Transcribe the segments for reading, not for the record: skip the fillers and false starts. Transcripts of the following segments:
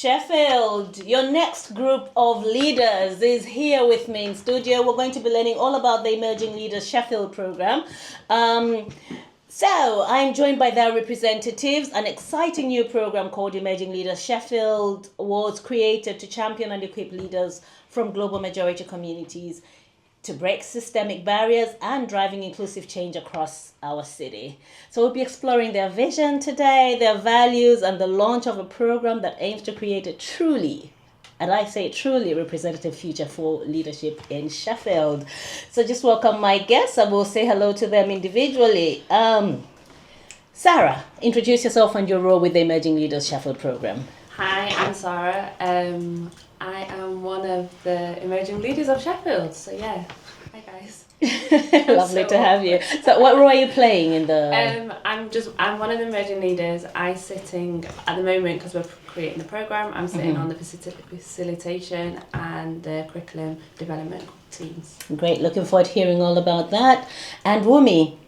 Sheffield, your next group of leaders is here with me in studio. We're going to be learning all about the Emerging Leaders Sheffield program. So I'm joined by their representatives. An exciting new program called Emerging Leaders Sheffield was created to champion and equip leaders from global majority communities to break systemic barriers and driving inclusive change across our city. So we'll be exploring their vision today, their values, and the launch of a program that aims to create a truly, and I say truly, representative future for leadership in Sheffield. So just welcome my guests, and we'll say hello to them individually. Sarah, introduce yourself and your role with the Emerging Leaders Sheffield program. Hi, I'm Sara. I am one of the emerging leaders of Sheffield. So yeah, hi guys. Lovely to have you. So what role are you playing in the... I'm one of the emerging leaders. I'm sitting at the moment, because we're creating the programme, I'm sitting on the facilitation and the curriculum development teams. Great, looking forward to hearing all about that. And Wumi.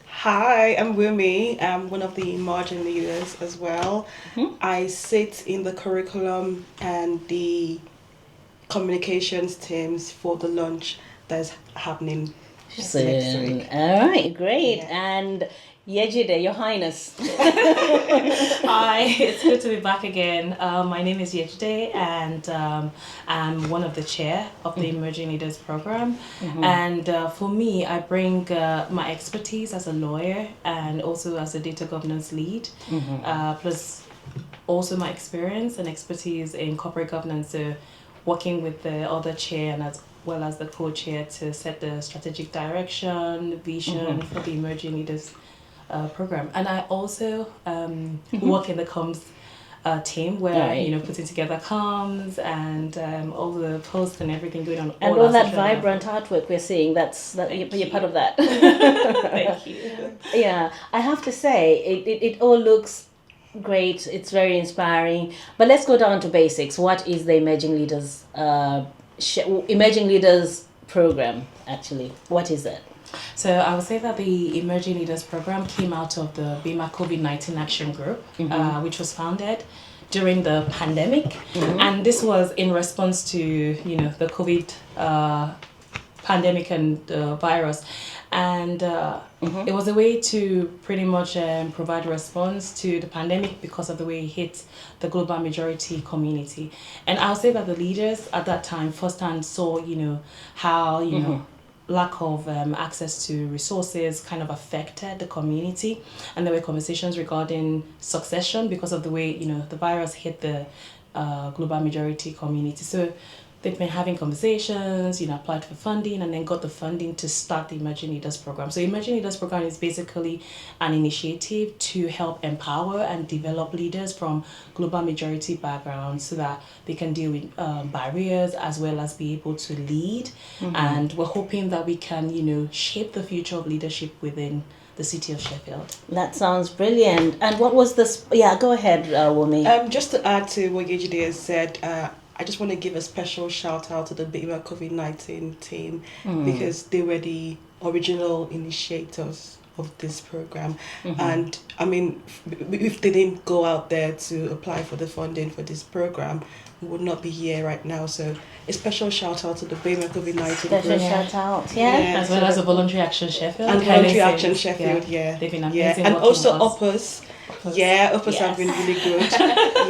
Hi, I'm Wumi. I'm one of the emerging leaders as well. I sit in the curriculum and the communications teams for the launch that's happening next week. All right, great. Yeah. And Yejide, Your Highness. Hi, it's good to be back again. My name is Yejide, and I'm one of the chair of the Emerging Leaders program. And for me, I bring my expertise as a lawyer and also as a data governance lead, plus also my experience and expertise in corporate governance, so working with the other chair and as well as the co-chair to set the strategic direction, vision for the Emerging Leaders program. And I also work in the comms team where putting together comms and all the posts and everything going on. And all that vibrant artwork we're seeing, you're part of that. Thank you. Yeah, I have to say, it all looks great. It's very inspiring. But let's go down to basics. What is the Emerging Leaders program, actually? What is it? So I would say that the Emerging Leaders program came out of the BEMA COVID-19 Action Group, which was founded during the pandemic. And this was in response to, the COVID pandemic and the virus. And it was a way to pretty much provide a response to the pandemic because of the way it hit the global majority community. And I'll say that the leaders at that time firsthand saw, how, lack of access to resources kind of affected the community, and there were conversations regarding succession because of the way the virus hit the global majority community. So they've been having conversations, applied for funding, and then got the funding to start the Emerging Leaders program. So Emerging Leaders program is basically an initiative to help empower and develop leaders from global majority backgrounds so that they can deal with barriers as well as be able to lead. And we're hoping that we can, shape the future of leadership within the city of Sheffield. That sounds brilliant. And what was this? Yeah, go ahead, Wumi. Just to add to what Yejide has said, I just want to give a special shout out to the BEMA COVID-19 team because they were the original initiators of this program. And I mean, if they didn't go out there to apply for the funding for this program, we would not be here right now. So a special shout out to the BEMA COVID-19 Special shout out, yeah. As well as the Voluntary Action Sheffield. And Voluntary Action Sheffield, They've been amazing. And also Uppers. Uppers have been really good.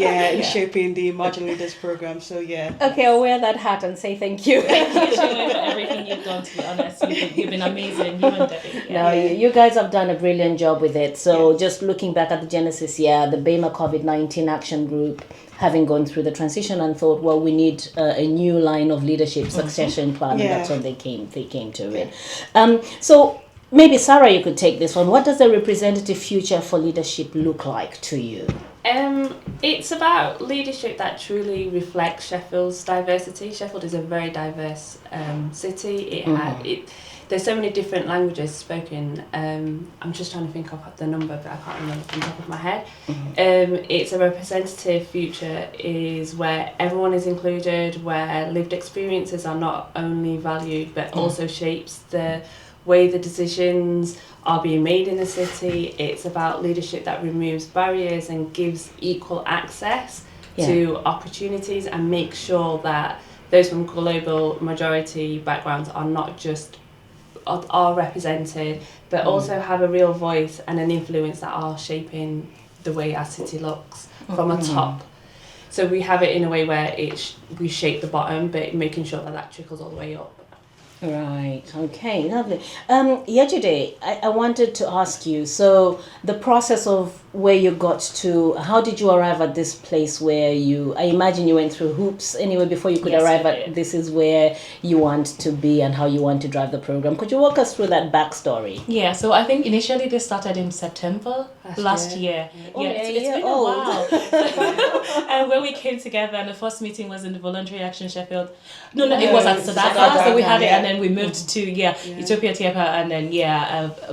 In shaping the Emerging Leaders program. So Okay, I'll wear that hat and say thank you. Thank you for everything you've done, to be honest. You've been amazing. You and Debbie. No, you guys have done a brilliant job with it. So just looking back at the genesis, the BEMA COVID-19 Action Group, having gone through the transition and thought, well, we need a new line of leadership succession plan, and that's when they came to it. So maybe Sarah, you could take this one. What does a representative future for leadership look like to you? It's about leadership that truly reflects Sheffield's diversity. Sheffield is a very diverse city. There's so many different languages spoken. I'm just trying to think of the number, but I can't remember from the top of my head. It's a representative future is where everyone is included, where lived experiences are not only valued, but also shapes the way the decisions are being made in the city. It's about leadership that removes barriers and gives equal access to opportunities, and make sure that those from global majority backgrounds are not just are represented, but also have a real voice and an influence that are shaping the way our city looks from a top. So we have it in a way where we shape the bottom, but making sure that trickles all the way up. Right. Okay. Lovely. Yejide, I wanted to ask you. So the process of where you got to, how did you arrive at this place where I imagine you went through hoops anyway before you could arrive at this is where you want to be and how you want to drive the program. Could you walk us through that backstory? Yeah. So I think initially they started in September last year. Yeah, it's been a while. And when we came together, and the first meeting was in the Voluntary Action Sheffield. No, it was at Sadaka. So we had it, and then we moved to Utopia Tiepa, and then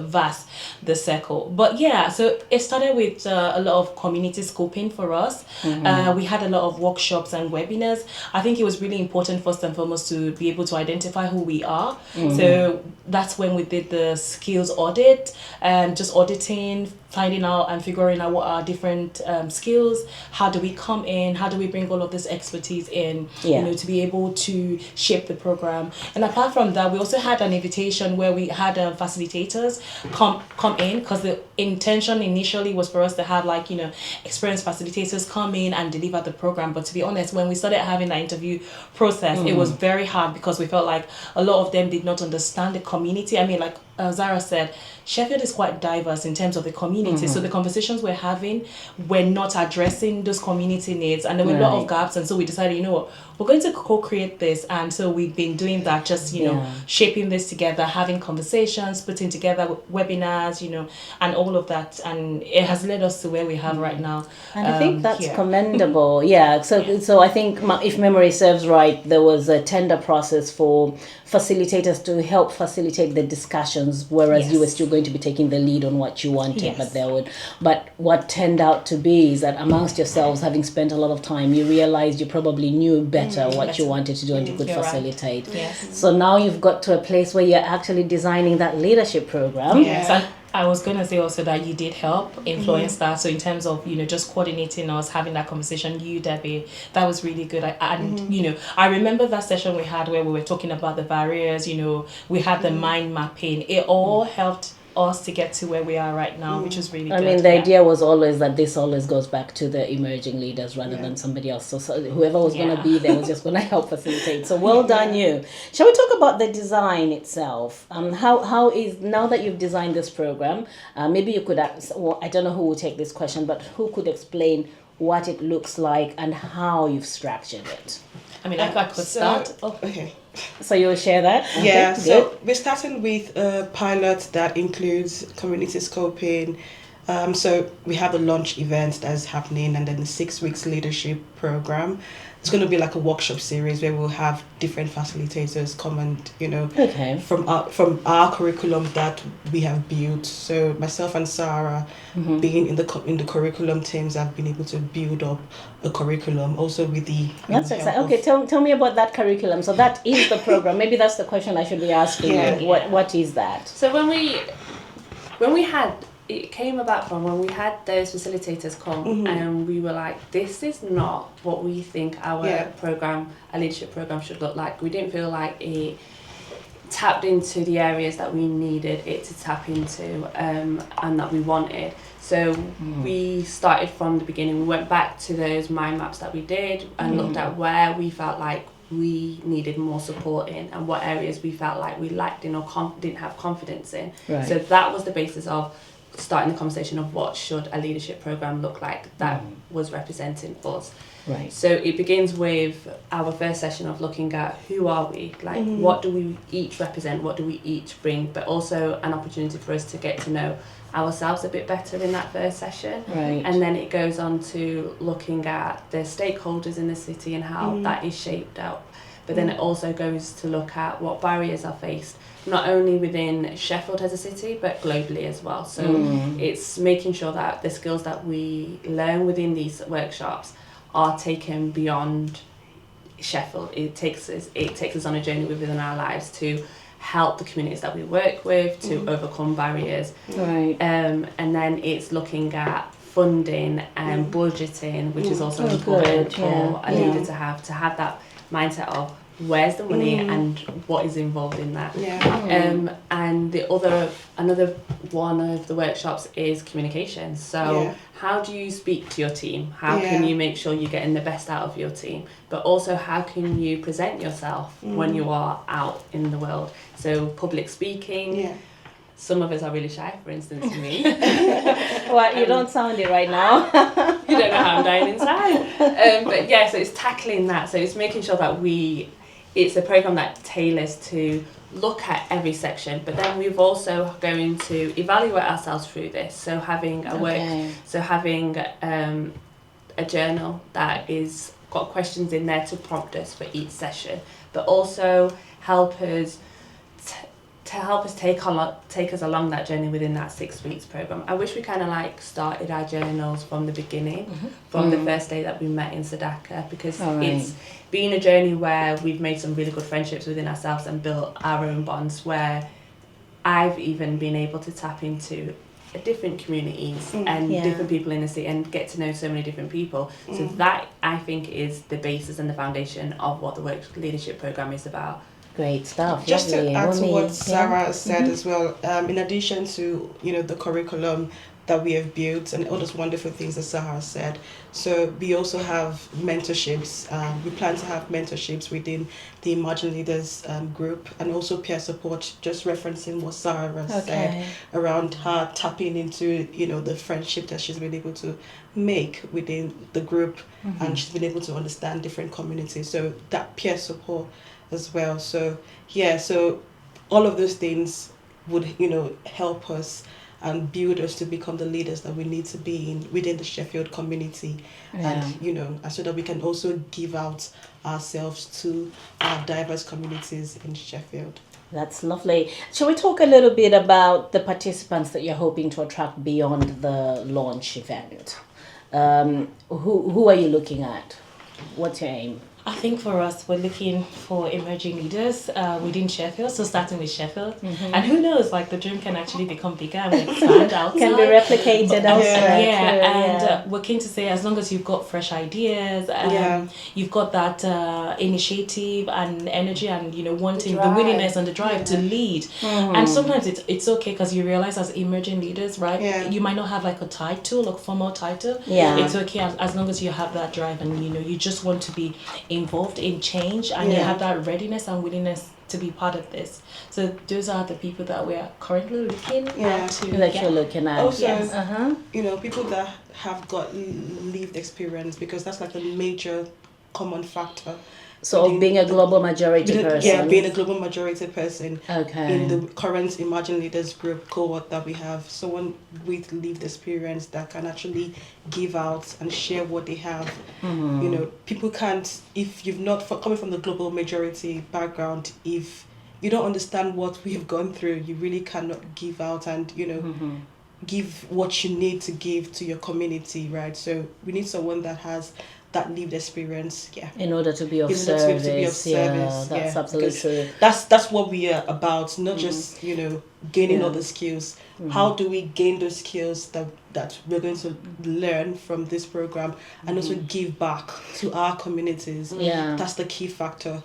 VAS, the circle. But so it started with a lot of community scoping for us. We had a lot of workshops and webinars. I think it was really important first and foremost to be able to identify who we are. So that's when we did the skills audit, and just auditing, finding out and figuring out what are different skills, how do we come in, how do we bring all of this expertise in, to be able to shape the program. And apart from that, we also had an invitation where we had facilitators come in, because the intention initially was for us to have experienced facilitators come in and deliver the program. But to be honest, when we started having that interview process, it was very hard, because we felt like a lot of them did not understand the community. I mean, like Zara said, Sheffield is quite diverse in terms of the community. So the conversations we're having, we're not addressing those community needs, and there were a lot of gaps. And so we decided, you know what, we're going to co-create this. And so we've been doing that, just shaping this together, having conversations, putting together webinars, and all of that, and it has led us to where we have right now. And I think that's commendable. So I think, if memory serves right, there was a tender process for facilitators to help facilitate the discussions, whereas you were still going to be taking the lead on what you wanted. But what turned out to be is that amongst yourselves, having spent a lot of time, you realized you probably knew better what you wanted to do, and you could facilitate. So now you've got to a place where you're actually designing that leadership program. I was going to say also that you did help influence that. So in terms of, just coordinating us, having that conversation, Debbie, that was really good. I remember that session we had where we were talking about the barriers, we had the mind mapping. It all helped us to get to where we are right now, which is really good. I mean, the idea was always that this always goes back to the emerging leaders rather than somebody else. So whoever was going to be there was just going to help facilitate. So well done you. Shall we talk about the design itself? How is, now that you've designed this program, maybe you could, I don't know who will take this question, but who could explain what it looks like and how you've structured it? I mean, I could start. Okay. So you'll share that? Yeah, Okay, so good. we're starting with a pilot that includes community scoping. So we have a launch event that's happening, and then the 6 weeks leadership program. It's going to be like a workshop series where we'll have different facilitators come and, from our curriculum that we have built. So myself and Sara, being in the curriculum teams, have been able to build up a curriculum also with the... That's exciting. Okay, tell me about that curriculum. So that is the program. Maybe that's the question I should be asking you. What is that? So when we had... It came about from when we had those facilitators come, and we were like, this is not what we think our leadership program should look like. We didn't feel like it tapped into the areas that we needed it to tap into, and that we wanted. So we started from the beginning. We went back to those mind maps that we did and looked at where we felt like we needed more support in, and what areas we felt like we lacked in or didn't have confidence in. Right. So that was the basis of starting the conversation of what should a leadership program look like that was representing us. Right. So it begins with our first session of looking at who are we, like what do we each represent, what do we each bring, but also an opportunity for us to get to know ourselves a bit better in that first session. Right. And then it goes on to looking at the stakeholders in the city and how that is shaped out. But then it also goes to look at what barriers are faced, not only within Sheffield as a city, but globally as well. So it's making sure that the skills that we learn within these workshops are taken beyond Sheffield. It takes us on a journey within our lives to help the communities that we work with to overcome barriers. Right. And then it's looking at funding and budgeting, which is also important for a leader to have that mindset of where's the money and what is involved in that. And another one of the workshops is communication. So how do you speak to your team? How can you make sure you're getting the best out of your team? But also, how can you present yourself when you are out in the world? So public speaking. Some of us are really shy, for instance, me. Well, you don't sound it right now. You don't know how I'm dying inside. But yeah, so it's tackling that. So it's making sure that it's a program that tailors to look at every section, but then we've also going to evaluate ourselves through this. So having having a journal that is got questions in there to prompt us for each session, but also help us take us along that journey within that 6 weeks program. I wish we kind of like started our journals from the beginning, from the first day that we met in Sadaka, because it's been a journey where we've made some really good friendships within ourselves and built our own bonds, where I've even been able to tap into different communities and different people in the city and get to know so many different people. So that, I think, is the basis and the foundation of what the Work Leadership Program is about. Great stuff. Just to add to what Sarah said as well, in addition to the curriculum that we have built and all those wonderful things that Sarah said, so we also have mentorships. We plan to have mentorships within the Emerging Leaders group, and also peer support, just referencing what Sarah said around her tapping into the friendship that she's been able to make within the group, and she's been able to understand different communities, so that peer support as well. So so all of those things would help us and build us to become the leaders that we need to be within the Sheffield community, and and so that we can also give out ourselves to our diverse communities in Sheffield. That's lovely. Shall we talk a little bit about the participants that you're hoping to attract beyond the launch event? Who are you looking at? What's your aim? I think for us, we're looking for emerging leaders within Sheffield, so starting with Sheffield. And who knows, like the dream can actually become bigger and expand outside. Can be replicated elsewhere. We're keen to say, as long as you've got fresh ideas, you've got that initiative and energy and, wanting the willingness and the drive to lead. And sometimes it's okay, because you realize as emerging leaders, right, you might not have like a title, like formal title. It's okay as long as you have that drive and, you just want to be involved in change, and you have that readiness and willingness to be part of this. So those are the people that we are currently looking at. You're looking at. Also, people that have got lived experience, because that's like a major common factor. So being a global majority person. Yeah, being a global majority person. Okay. In the current Emerging Leaders group cohort that we have, someone with lived experience that can actually give out and share what they have. People can't, if you've not, coming from the global majority background, if you don't understand what we have gone through, you really cannot give out and, give what you need to give to your community, right? So we need someone that has that lived experience, in order to be of service. That's absolutely true. That's what we are about, not just gaining all the skills. How do we gain those skills that we're going to learn from this program, and also give back to our communities? That's the key factor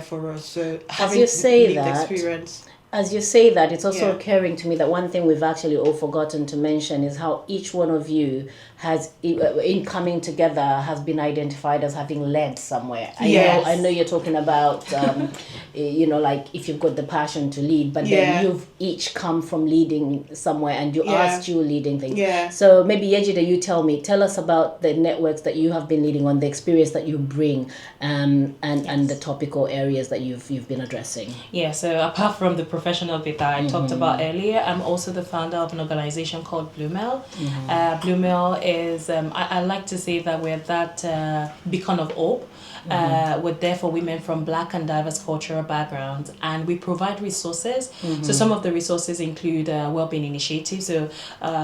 for us. So having lived experience. As you say that, it's also occurring to me that one thing we've actually all forgotten to mention is how each one of you has, in coming together, has been identified as having led somewhere. I know you're talking about, like if you've got the passion to lead, but then you've each come from leading somewhere, and you are still leading things. So maybe Yejide, tell us about the networks that you have been leading on, the experience that you bring, and the topical areas that you've been addressing. So apart from the professional bit that I talked about earlier, I'm also the founder of an organization called Bluemel. Bluemel is, I like to say that we're that beacon of hope. We're there for women from Black and diverse cultural backgrounds, and we provide resources. So some of the resources include wellbeing initiatives. So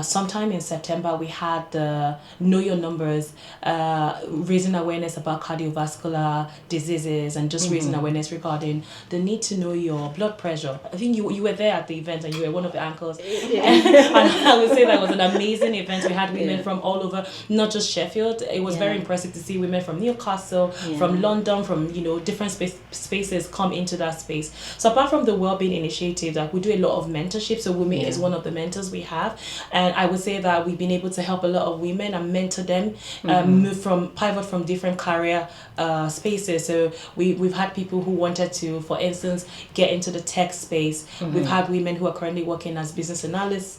sometime in September we had the Know Your Numbers, raising awareness about cardiovascular diseases, and just raising awareness regarding the need to know your blood pressure. think you were there at the event and you were one of the anchors. And I would say that was an amazing event. We had women from all over, not just Sheffield. It was very impressive to see women from Newcastle, from London, from different spaces come into that space. So apart from the Wellbeing Initiative, that we do a lot of mentorship. So Wumi is one of the mentors we have, and I would say that we've been able to help a lot of women and mentor them pivot from different career spaces. So we've had people who wanted to, for instance, get into the tech space. We've had women who are currently working as business analysts,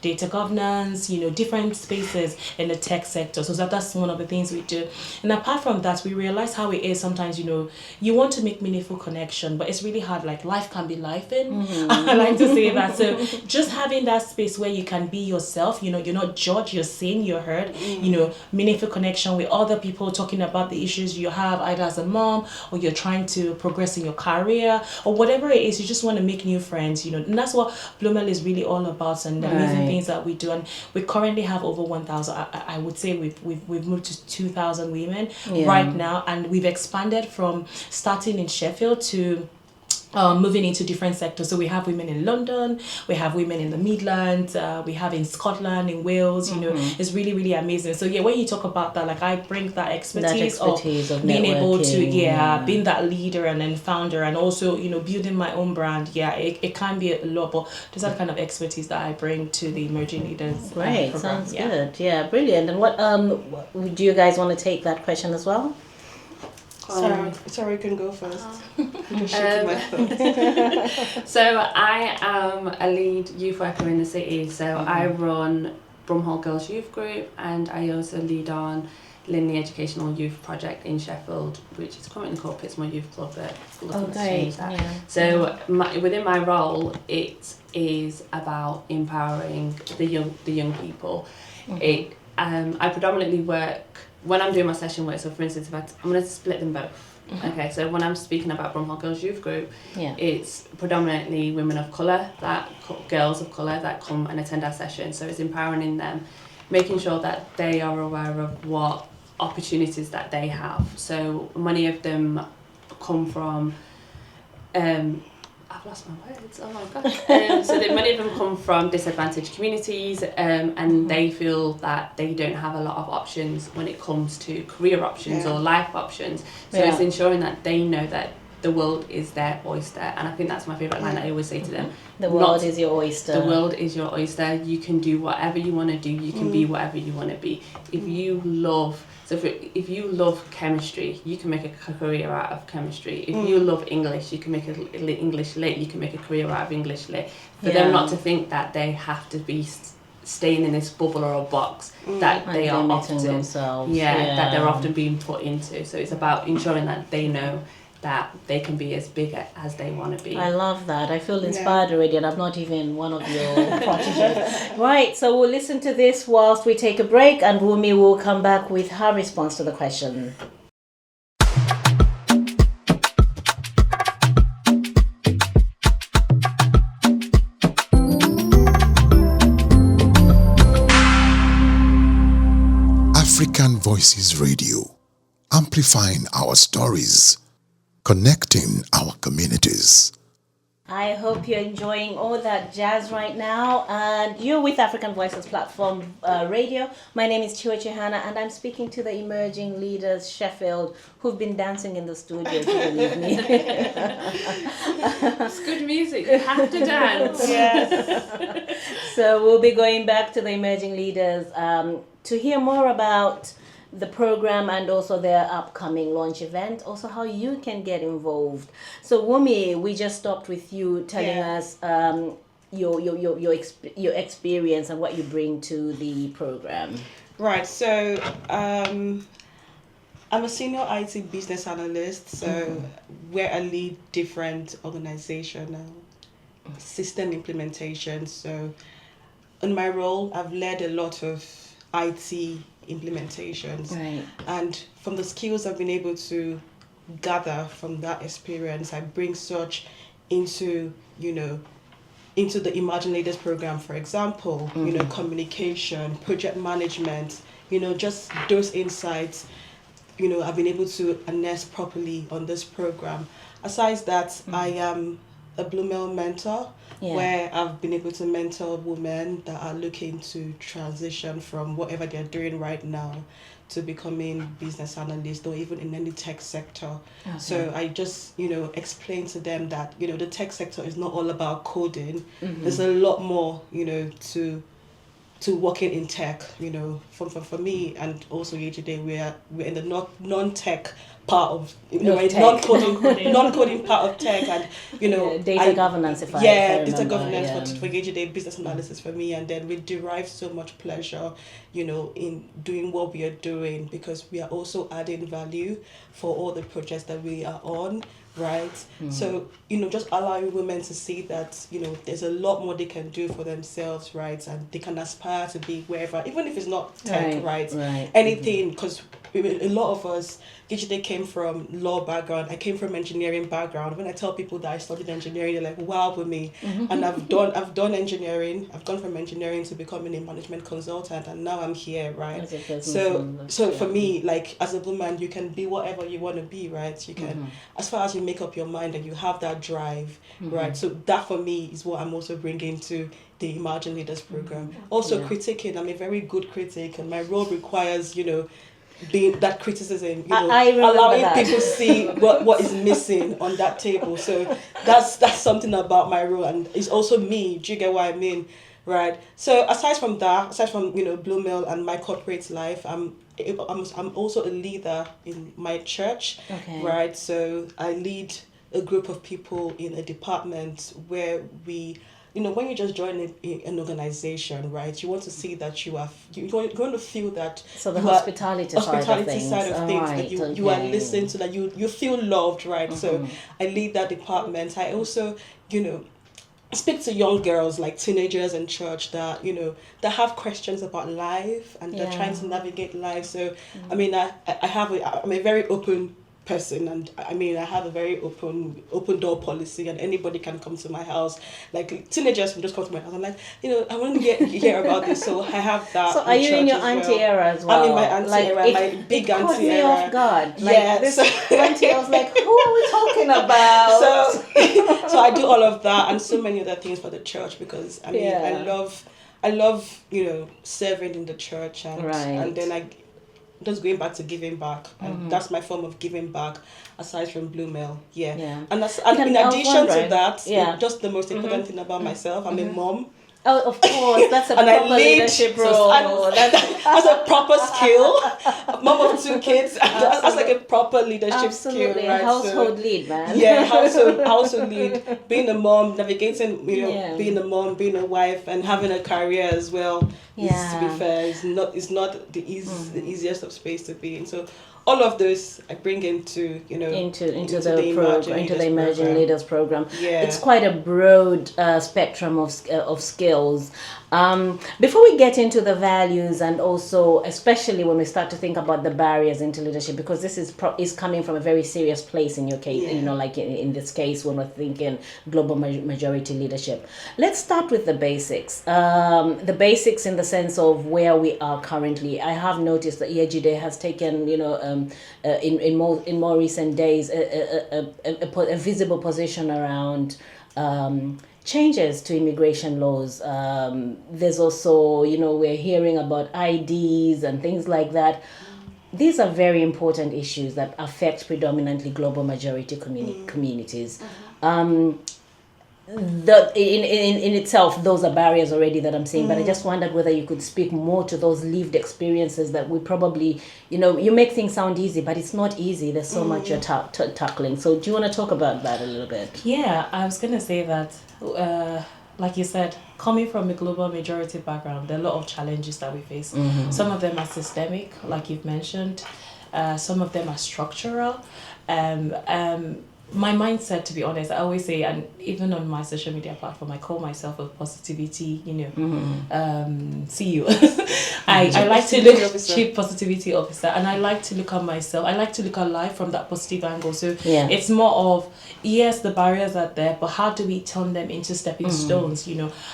data governance, different spaces in the tech sector. So that's one of the things we do. And apart from that, we realize how it is sometimes, you want to make meaningful connection, but it's really hard. Like, life can be lifing. I like to say that. So just having that space where you can be yourself, you're not judged, you're seen, you're heard, meaningful connection with other people talking about the issues you have, either as a mom or you're trying to progress in your career or whatever it is, you just want to make new friends, and that's what Blumel is really all about, and the amazing things that we do. And we currently have over 1,000. I would say we've moved to 2,000 women right now, and we've expanded from starting in Sheffield to moving into different sectors. So we have women in London, we have women in the Midlands, we have in Scotland, in Wales, it's really, really amazing. So when you talk about that, like, I bring that expertise of being able to, being that leader and then founder, and also, building my own brand. It can be a lot, but there's that kind of expertise that I bring to the Emerging Leaders Great, program. sounds good. Yeah, brilliant. And what do you guys want to take that question as well? Sorry, you can go first. I'm just shaking my thoughts. So I am a lead youth worker in the city. So I run Bromhall Girls Youth Group, and I also lead on Linley Educational Youth Project in Sheffield, which is currently called Pittsmore Youth Club, but looking to change that. Yeah. So within my role, it is about empowering the young people. I predominantly work when I'm doing my session work. So for instance, I'm going to split them both. Okay, so when I'm speaking about Bromhall Girls Youth Group, it's predominantly women of colour, girls of colour that come and attend our session. So it's empowering them, making sure that they are aware of what opportunities that they have. So many of them come from I've lost my words. Oh my god! So many of them come from disadvantaged communities, and they feel that they don't have a lot of options when it comes to career options or life options. So it's ensuring that they know that the world is their oyster, and I think that's my favourite line that I always say to them. The world is your oyster. The world is your oyster. You can do whatever you want to do. You can be whatever you want to be. If you love if you love chemistry, you can make a career out of chemistry. If you love English, you can make English lit. You can make a career out of English lit. For them not to think that they have to be staying in this bubble or a box that they are often themselves. that they're often being put into. So it's about ensuring that they know that they can be as big as they want to be. I love that. I feel inspired already, and I'm not even one of your proteges. Right, so we'll listen to this whilst we take a break, and Wumi will come back with her response to the question. African Voices Radio, amplifying our stories, connecting our communities. I hope you're enjoying all that jazz right now, and you're with African Voices Platform Radio. My name is Tchiyiwe Chihana, and I'm speaking to the Emerging Leaders Sheffield, who've been dancing in the studio, if you believe me. It's good music, you have to dance. Yes. So we'll be going back to the Emerging Leaders to hear more about the program and also their upcoming launch event, also how you can get involved. So Wumi, we just stopped with you telling us your experience and what you bring to the program. Right, so I'm a senior IT business analyst, so where I lead different organizational system implementation. So in my role, I've led a lot of IT implementations, and from the skills I've been able to gather from that experience, I bring such into the Emerging Leaders program. For example, communication, project management, just those insights I've been able to harness properly on this program. Aside that, I am a Blue Mail mentor, Yeah. where I've been able to mentor women that are looking to transition from whatever they're doing right now to becoming business analysts or even in any tech sector. Okay. So I just, explain to them that, the tech sector is not all about coding. There's a lot more, to working in tech, for me and also Yejide, we're in the non-tech part of non-coding part of tech, and data governance. Data governance for Yejide, business analysis for me, and then we derive so much pleasure, in doing what we are doing, because we are also adding value for all the projects that we are on. Right. So, just allowing women to see that, there's a lot more they can do for themselves, right? And they can aspire to be wherever, even if it's not tech, right? Anything, because a lot of us, Yejide came from law background. I came from engineering background. When I tell people that I studied engineering, they're like, wow with me. And I've done engineering. I've gone from engineering to becoming a management consultant, and now I'm here, right? So for me, like, as a woman, you can be whatever you want to be, right? You can, as far as you make up your mind and you have that drive, right? So that for me is what I'm also bringing to the Emerging Leaders program. Also critiquing. I'm a very good critic, and my role requires, being that criticism, allowing people to see what is missing on that table. So that's something about my role, and it's also me. Do you get what I mean? Right. So aside from Blue Mail and my corporate life, I'm also a leader in my church. Okay. Right. So I lead a group of people in a department where we, when you just join an organization, right, you want to see that you're going to feel that. So the hospitality side of things, that you are listened to, that you feel loved, right? So I lead that department. I also, speak to young girls, like teenagers in church, that that have questions about life, and they're trying to navigate life. So I mean, I'm a very open person, and I mean, I have a very open door policy, and anybody can come to my house. Like, teenagers can just come to my house. I'm like, I want to hear about this, so I have that. So are you in your auntie era as well? I'm in my auntie era, my big auntie era. It caught me off guard. Like, this auntie, I was like, who are we talking about? So I do all of that and so many other things for the church, because I mean, I love serving in the church, and then just going back to giving back, and that's my form of giving back, aside from Blue Mail. And in addition to that, just the most important thing about myself, I'm a mom. Oh, of course, that's a proper leadership role. That's a proper skill. Mom of 2 kids, that's like a proper leadership skill, right? Household lead, man. Yeah, household lead. Being a mom, navigating, being a mom, being a wife, and having a career as well. To be fair, it's not the easiest of space to be in. So all of those I bring into the Emerging Leaders program. It's quite a broad spectrum of skills. Before we get into the values, and also especially when we start to think about the barriers into leadership, because this is coming from a very serious place in your case, like in this case when we're thinking global majority leadership. Let's start with the basics. The basics in the sense of where we are currently. I have noticed that Yejide has taken, in more recent days, a visible position around changes to immigration laws. There's also, we're hearing about IDs and things like that. These are very important issues that affect predominantly global majority communities. In itself, those are barriers already that I'm seeing, but I just wondered whether you could speak more to those lived experiences that we probably, you make things sound easy, but it's not easy. There's so much you're tackling. So do you want to talk about that a little bit? Yeah, I was going to say that, like you said, coming from a global majority background, there are a lot of challenges that we face. Some of them are systemic, like you've mentioned. Some of them are structural. My mindset, to be honest, I always say, and even on my social media platform, I call myself a positivity, CEO. I like to look chief positivity officer, and I like to look at myself. I like to look at life from that positive angle. So it's more of, yes, the barriers are there, but how do we turn them into stepping stones?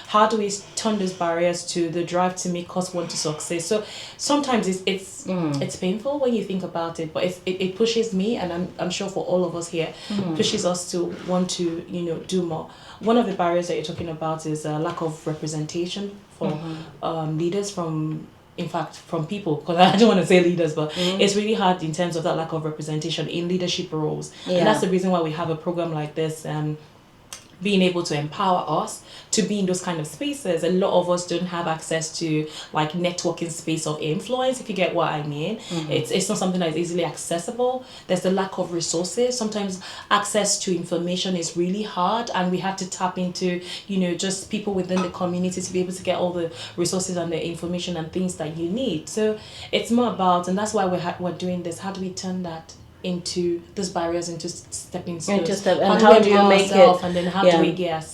How do we turn those barriers to the drive to make us want to succeed? So sometimes it's painful when you think about it, but it pushes me, and I'm sure for all of us here, pushes us to want to, do more. One of the barriers that you're talking about is a lack of representation for leaders from people, because I don't want to say leaders, but it's really hard in terms of that lack of representation in leadership roles. And that's the reason why we have a program like this, being able to empower us to be in those kind of spaces. A lot of us don't have access to like networking space of influence, if you get what I mean. It's not something that is easily accessible. There's the lack of resources. Sometimes access to information is really hard, and we have to tap into, just people within the community to be able to get all the resources and the information and things that you need. So it's more about, and that's why we're doing this, how do we turn that into those barriers into stepping stones? And how do you make it, and then how do we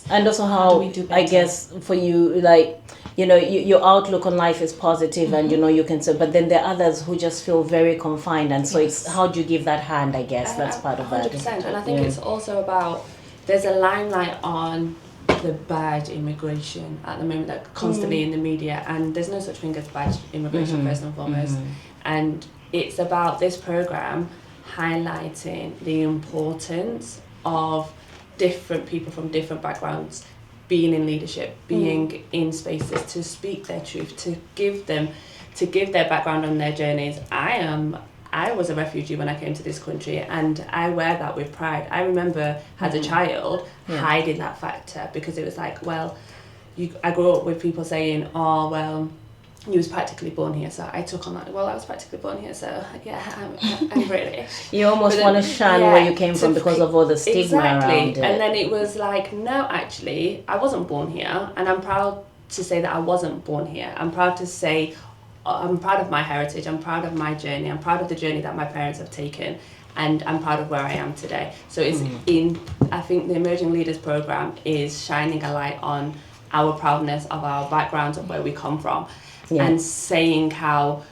and also how do we do better? I guess for you, like, your outlook on life is positive, and you can say, but then there are others who just feel very confined, and so it's how do you give that hand? I guess that's part of that. 100%. And I think it's also about, there's a limelight on the bad immigration at the moment, that constantly in the media, and there's no such thing as bad immigration first and foremost. And it's about this program highlighting the importance of different people from different backgrounds being in leadership, being in spaces to speak their truth, to give their background on their journeys. I was a refugee when I came to this country, and I wear that with pride. I remember as a child hiding that factor, because it was like, well, I grew up with people saying, oh, well, you was practically born here, so I took on that. Well, I was practically born here, so yeah, I'm British. You almost want to shun where you came from because of all the stigma around it. And then it was like, no, actually, I wasn't born here, and I'm proud to say that I wasn't born here. I'm proud to say, I'm proud of my heritage, I'm proud of my journey, I'm proud of the journey that my parents have taken, and I'm proud of where I am today. So it's I think the Emerging Leaders program is shining a light on our proudness of our backgrounds, of where we come from. And saying how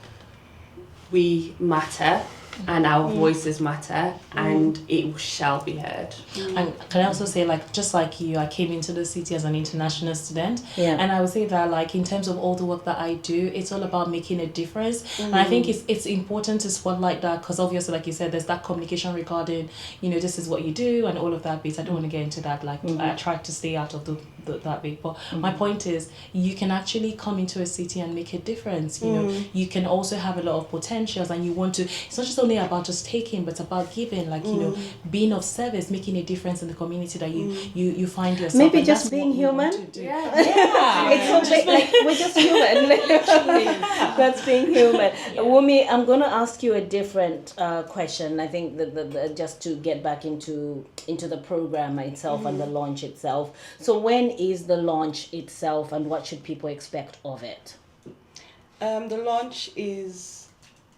we matter and our voices matter, and it shall be heard. And can I also say, like, just like you, I came into the city as an international student, yeah. and I would say that, like, in terms of all the work that I do, it's all about making a difference. And I think it's important to spotlight that, because obviously, like you said, there's that communication regarding, you know, this is what you do and all of that bit. I don't want to get into that. Like, I try to stay out of that bit, but my point is, you can actually come into a city and make a difference. You know, you can also have a lot of potentials, and you want to. It's not just only about just taking, but about giving. Like, you know, being of service, making a difference in the community that you find yourself. Maybe just being human. It's okay. Like, we're just human. That's being human. Wumi, I'm going to ask you a different question. I think that just to get back into the program itself and the launch itself. So when is the launch itself, and what should people expect of it? The launch is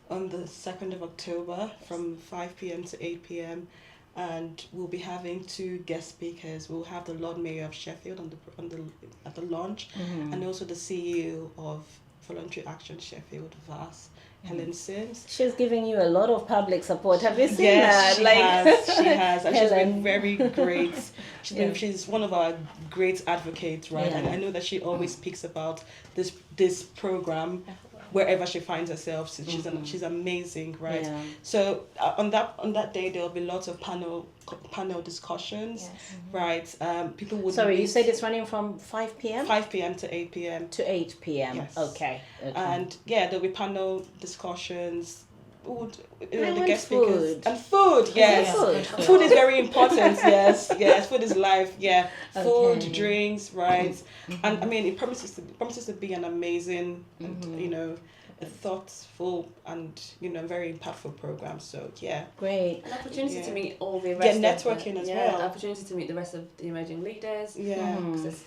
on the 2nd of October from 5 p.m. to 8 p.m. and we'll be having 2 guest speakers. We'll have the Lord Mayor of Sheffield at the launch, and also the CEO of Voluntary Action Sheffield, VAS, Helen Sims. She's giving you a lot of public support. Have you seen that? Yes, she has. And she's been very great. She's one of our great advocates, right? Yeah. And I know that she always speaks about this program wherever she finds herself. So she's amazing, right? Yeah. So on that day there'll be lots of panel discussions, right? People would. Sorry, you said it's running from 5 p.m. 5 p.m. to 8 p.m. to 8 p.m. Yes. Okay. And there'll be panel discussions. The guest food. Speakers and food. Yes, food is very important. Yes, food is life. Yeah, food, drinks, right? And I mean, it promises to be an amazing, and, you know, a thoughtful and, you know, very impactful program. So great. An opportunity to meet all the rest. Networking as well. An opportunity to meet the rest of the emerging leaders. Yeah, because there's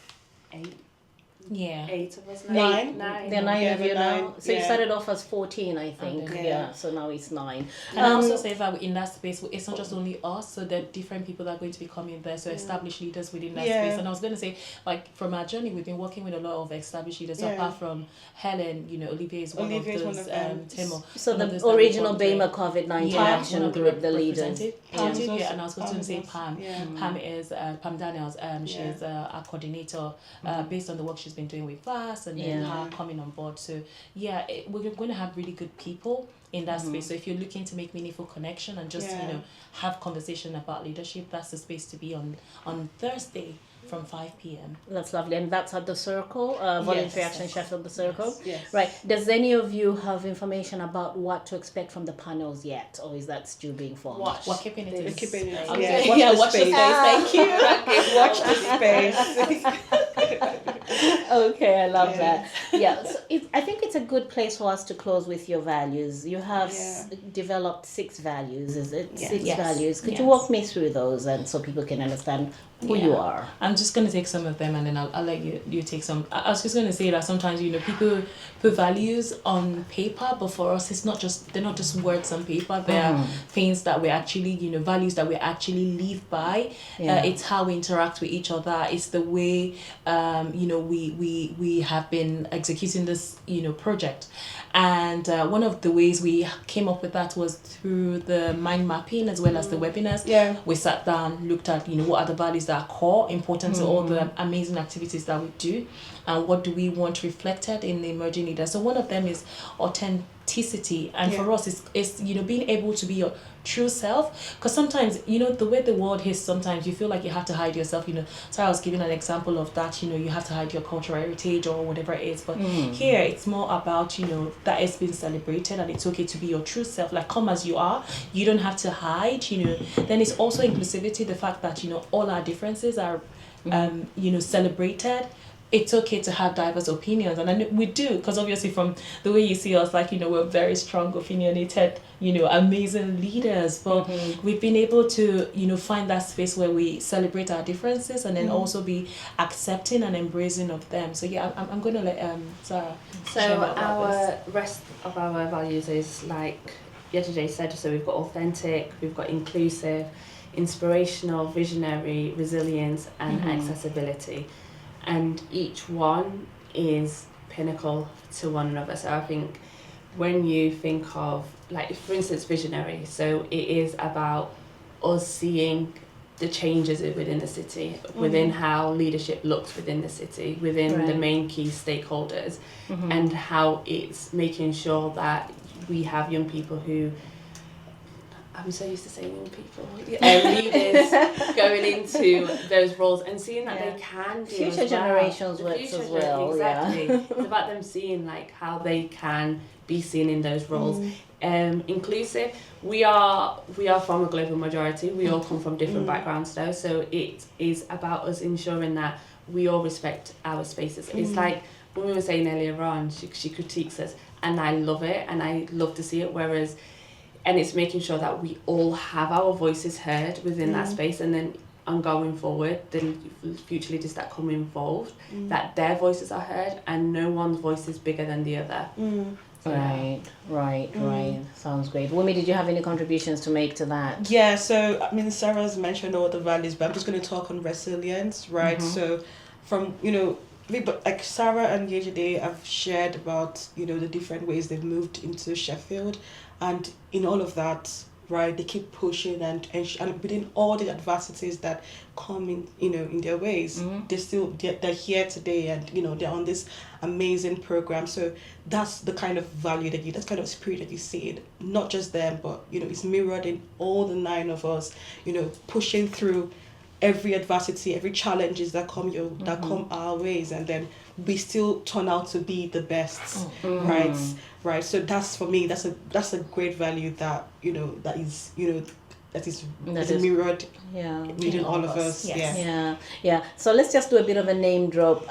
8 of us now. 9. There are 9 of you now. 9. So you started off as 14, I think. So now it's 9. And I also say that in that space, it's not just only us, so there are different people that are going to be coming there, so established leaders within that space. And I was going to say, like, from our journey, we've been working with a lot of established leaders. So apart from Helen, you know, Olivier is one of those, Timo. So the original BEMA COVID-19 action group, the leaders. Pam did, and I was going to say Pam. Pam is Pam Daniels. She's our coordinator based on the work she's she's been doing with us, and then her coming on board. So yeah, we're going to have really good people in that space. So if you're looking to make meaningful connection and just have conversation about leadership, that's the space to be on Thursday from 5 p.m. That's lovely. And that's at the Circle, Voluntary Action Sheffield, the Circle. Yes. Right. Does any of you have information about what to expect from the panels yet? Or is that still being formed? We're keeping it. We're keeping it. Okay. Watch the space. Thank you. Watch the space. Okay, I love that. Yeah, so I think it's a good place for us to close with your values. You have developed 6 values, is it? Yes. 6 Yes. values. Could Yes. you walk me through those and so people can understand who you are? I'm just going to take some of them, and then I'll let you take some. I was just going to say that sometimes, people put values on paper, but for us they're not just words on paper. They're things that we actually, values that we actually live by. It's how we interact with each other. It's the way we have been executing this project. And one of the ways we came up with that was through the mind mapping as well as the webinars. Yeah. We sat down, looked at, what are the values that are core, important to all the amazing activities that we do, and what do we want reflected in the emerging leaders. So one of them is authenticity, and for us it's being able to be your true self, because sometimes the way the world is, sometimes you feel like you have to hide yourself. So I was giving an example of that. You have to hide your cultural heritage or whatever it is, but here it's more about that it's been celebrated and it's okay to be your true self, like come as you are. You don't have to hide. Then it's also inclusivity, the fact that all our differences are celebrated. It's okay to have diverse opinions, and I know we do, because obviously from the way you see us, we're very strong, opinionated, amazing leaders, but we've been able to find that space where we celebrate our differences and then also be accepting and embracing of them. So I'm going to let Sarah. So our rest of our values is like Yejide said. So we've got authentic, we've got inclusive, inspirational, visionary, resilience, and accessibility. And each one is pinnacle to one another. So I think when you think of, for instance, visionary, so it is about us seeing the changes within the city, within how leadership looks within the city, within the main key stakeholders, and how it's making sure that we have young people who, I'm so used to saying young people, leaders going into those roles and seeing that they can do future generations works as well. Exactly. It's about them seeing how they can be seen in those roles. Inclusive, we are from a global majority. We all come from different backgrounds though, so it is about us ensuring that we all respect our spaces. It's like when we were saying earlier on, she critiques us, and I love it, and I love to see it, and it's making sure that we all have our voices heard within that space, and then on going forward, the future leaders that come involved, that their voices are heard, and no one's voice is bigger than the other. Right. Sounds great. Wumi, did you have any contributions to make to that? Yeah, so Sarah's mentioned all the values, but I'm just going to talk on resilience, right? So from, like Sarah and Yejide have shared about, the different ways they've moved into Sheffield, and in all of that, right, they keep pushing and within all the adversities that come in their ways, they're here today, and they're on this amazing program. So that's the kind of value that's kind of spirit that you see it, not just them, but it's mirrored in all the 9 of us, pushing through every adversity, every challenges that come our ways, and then we still turn out to be the best, right? So that's, for me, that's a great value that that is mirrored within all of us. Yeah. So let's just do a bit of a name drop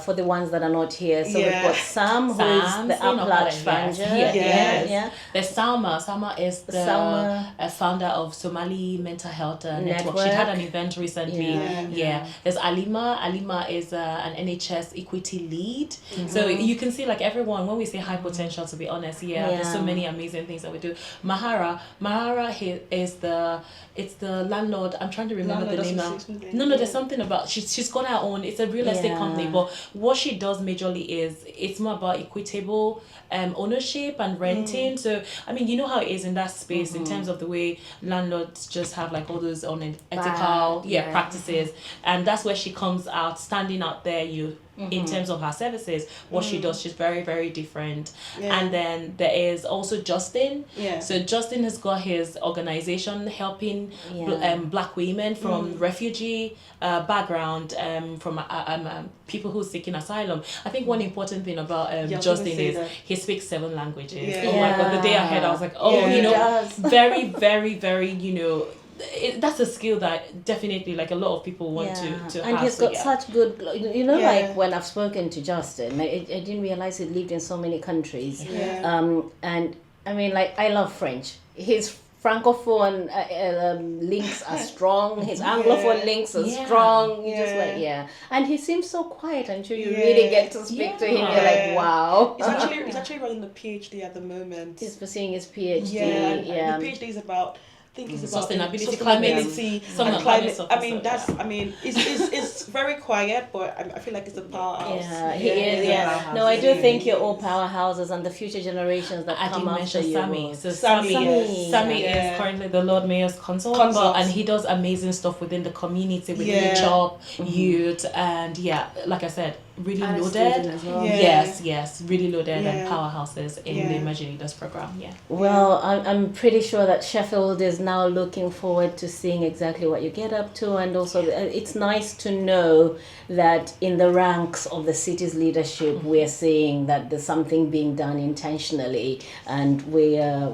for the ones that are not here. So we've got Sam, who is the Appalach founder. There's Salma. Salma is the founder of Somali Mental Health Network. She had an event recently. There's Alima. Alima is an NHS equity lead. So you can see, everyone, when we say high potential, to be honest, there's so many amazing things that we do. Mahara is the landlord. I'm trying to remember the name now. No, there's something about, she's got her own, it's a real estate company, but what she does majorly is, it's more about equitable ownership and renting. So, you know how it is in that space in terms of the way landlords just have all those unethical practices. And that's where she comes out, standing out there, in terms of her services. What she does, she's very, very different. Yeah. And then there is also Justin. Yeah. So Justin has got his organization helping Black women from refugee background, from people who are seeking asylum. I think one important thing about Justin is he speaks 7 languages. Yeah. Oh my God, the day I heard, I was like, very, very, very, that's a skill that definitely like a lot of people want to have. And he's got such good, like when I've spoken to Justin, I didn't realize he lived in so many countries. And I mean, like, I love French. His Francophone links are strong. His Anglophone links are strong. You just like, and he seems so quiet until you really get to speak to him. You're like, wow. He's actually running the PhD at the moment. He's pursuing his PhD. And the PhD is about, I think it's about sustainability, climate. I mean, that's. I mean, it's very quiet, but I feel like it's a powerhouse. He is. No, I do think you're all powerhouses, and the future generations that come after you. Sammy. So Sammy is currently the Lord Mayor's consult, and he does amazing stuff within the community, within the job, youth, and like I said, really and loaded. As well. Yes, really loaded and powerhouses in the Emerging Leaders program. Well, I'm pretty sure that Sheffield is now looking forward to seeing exactly what you get up to, and also it's nice to know that in the ranks of the city's leadership we're seeing that there's something being done intentionally, and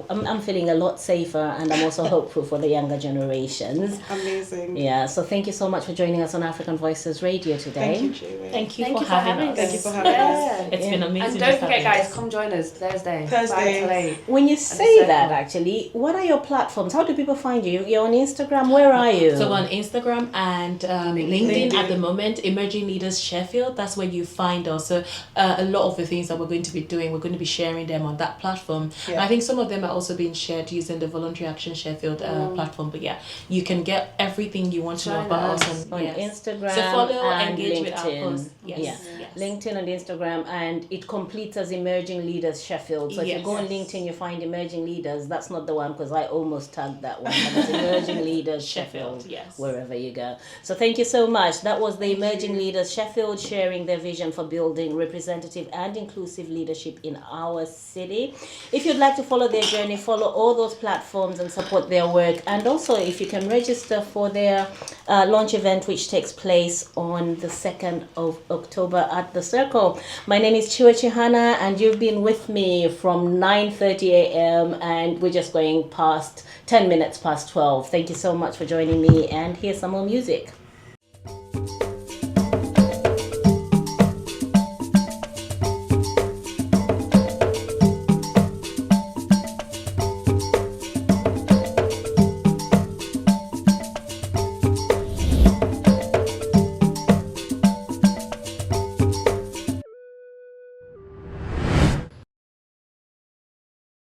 I'm feeling a lot safer, and I'm also hopeful for the younger generations. Amazing. So thank you so much for joining us on African Voices Radio today. Thank you, Tchiyiwe. Thank you for having us. Thank you for having us. It's been amazing. And don't forget, guys, come join us Thursday. When you say that, actually, what are your platforms? How do people find you? You're on Instagram. Where are you? So on Instagram and LinkedIn at the moment, Emerging Leaders Sheffield. That's where you find us. So a lot of the things that we're going to be doing, we're going to be sharing them on that platform. And I think some of them are also being shared using the Voluntary Action Sheffield platform. But you can get everything you want to know about us on Instagram. So follow and engage LinkedIn. with our posts. Yes. LinkedIn and Instagram, and it completes as Emerging Leaders Sheffield. So if you go on LinkedIn, you find Emerging Leaders. That's not the one, because I almost tagged that one. But it's Emerging Leaders Sheffield. Wherever you go. So thank you so much. That was the Emerging Leaders Sheffield sharing their vision for building representative and inclusive leadership in our city. If you'd like to follow their journey, follow all those platforms and support their work. And also, if you can register for their launch event, which takes place on the 2nd of October at the Circle. My name is Tchiyiwe Chihana, and you've been with me from 9:30 a.m. and we're just going past 10 minutes past 12. Thank you so much for joining me, and here's some more music.